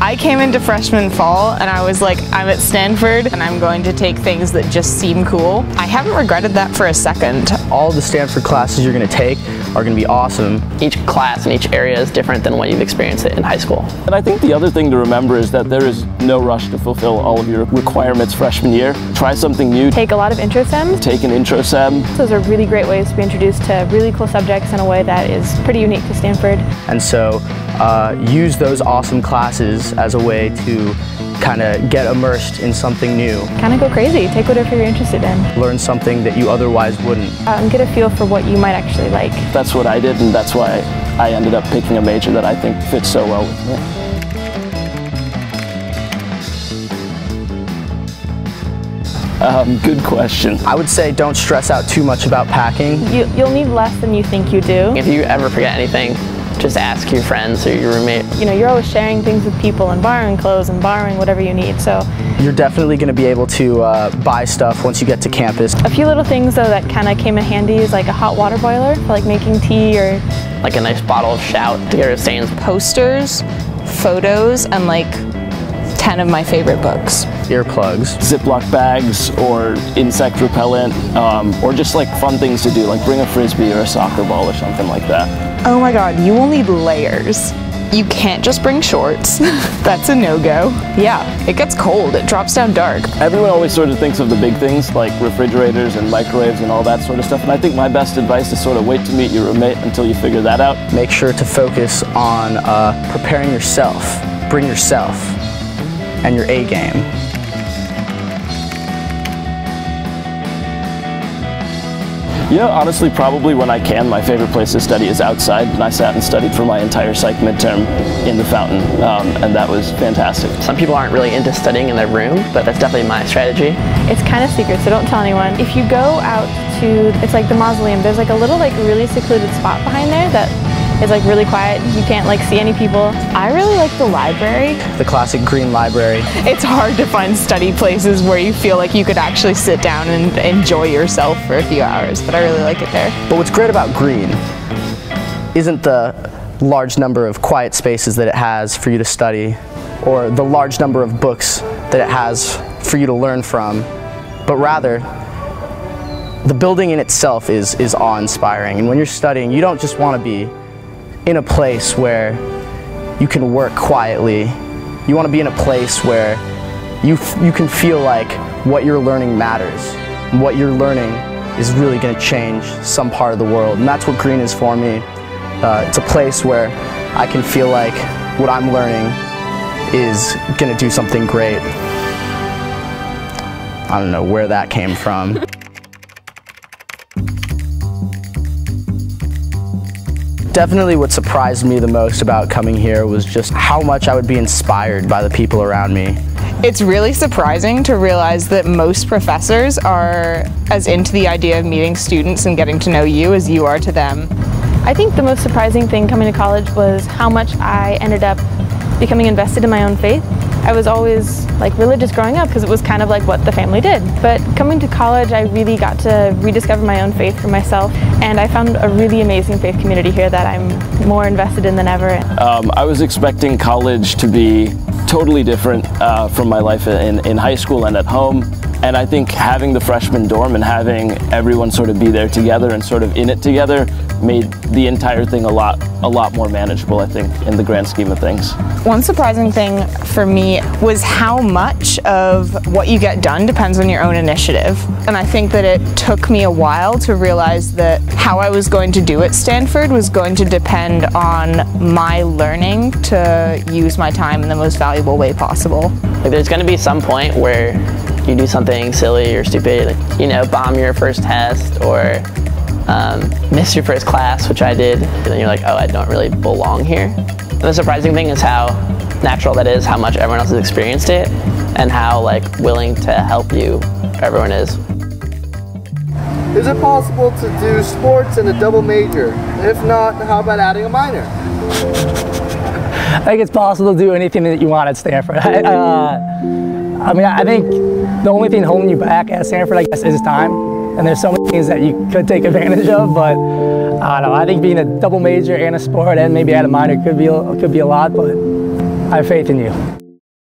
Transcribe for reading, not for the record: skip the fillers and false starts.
I came into freshman fall and I was like, I'm at Stanford and I'm going to take things that just seem cool. I haven't regretted that for a second. All the Stanford classes you're going to take are going to be awesome. Each class in each area is different than what you've experienced it in high school. And I think the other thing to remember is that there is no rush to fulfill all of your requirements freshman year. Try something new. Take a lot of intro sems. Take an intro sem. Those are really great ways to be introduced to really cool subjects in a way that is pretty unique to Stanford. And so use those awesome classes as a way to kind of get immersed in something new. Kind of go crazy, take whatever you're interested in. Learn something that you otherwise wouldn't. And get a feel for what you might actually like. That's what I did, and that's why I ended up picking a major that I think fits so well with me. Good question. I would say don't stress out too much about packing. You'll need less than you think you do. If you ever forget anything, just ask your friends or your roommate. You know, you're always sharing things with people and borrowing clothes and borrowing whatever you need, so. You're definitely going to be able to buy stuff once you get to campus. A few little things though that kind of came in handy is like a hot water boiler for like making tea or. Like a nice bottle of Shout to get rid of stains. Posters, photos, and like 10 of my favorite books. Earplugs. Ziploc bags or insect repellent or just like fun things to do, like bring a frisbee or a soccer ball or something like that. Oh my god, you will need layers. You can't just bring shorts. That's a no-go. Yeah, it gets cold, it drops down dark. Everyone always sort of thinks of the big things like refrigerators and microwaves and all that sort of stuff, and I think my best advice is sort of wait to meet your roommate until you figure that out. Make sure to focus on preparing yourself. Bring yourself and your A game. You know, honestly, probably when I can, my favorite place to study is outside, and I sat and studied for my entire psych midterm in the fountain, and that was fantastic. Some people aren't really into studying in their room, but that's definitely my strategy. It's kind of secret, so don't tell anyone. If you go out to, it's like the mausoleum, there's like a little like really secluded spot behind there that is like really quiet. You can't like see any people. I really like the library. The classic green library. It's hard to find study places where you feel like you could actually sit down and enjoy yourself for a few hours, but I really like it there. But what's great about green isn't the large number of quiet spaces that it has for you to study, or the large number of books that it has for you to learn from, but rather the building in itself is awe-inspiring. And when you're studying, you don't just want to be in a place where you can work quietly. You want to be in a place where you can feel like what you're learning matters. What you're learning is really going to change some part of the world, and that's what green is for me. It's a place where I can feel like what I'm learning is going to do something great. I don't know where that came from. Definitely what surprised me the most about coming here was just how much I would be inspired by the people around me. It's really surprising to realize that most professors are as into the idea of meeting students and getting to know you as you are to them. I think the most surprising thing coming to college was how much I ended up becoming invested in my own faith. I was always like religious growing up because it was kind of like what the family did. But coming to college, I really got to rediscover my own faith for myself, and I found a really amazing faith community here that I'm more invested in than ever. I was expecting college to be totally different from my life in high school and at home. And I think having the freshman dorm and having everyone sort of be there together and sort of in it together made the entire thing a lot more manageable, I think, in the grand scheme of things. One surprising thing for me was how much of what you get done depends on your own initiative. And I think that it took me a while to realize that how I was going to do at Stanford was going to depend on my learning to use my time in the most valuable way possible. Like, there's going to be some point where you do something silly or stupid, like, you know, bomb your first test or miss your first class, which I did, and then you're like, oh, I don't really belong here. And the surprising thing is how natural that is, how much everyone else has experienced it, and how like willing to help you everyone is. Is it possible to do sports in a double major? If not, how about adding a minor? I think it's possible to do anything that you want at Stanford. I mean, I think the only thing holding you back at Stanford, I guess, is time. And there's so many things that you could take advantage of, but I don't know. I think being a double major and a sport and maybe add a minor could be a lot, but I have faith in you.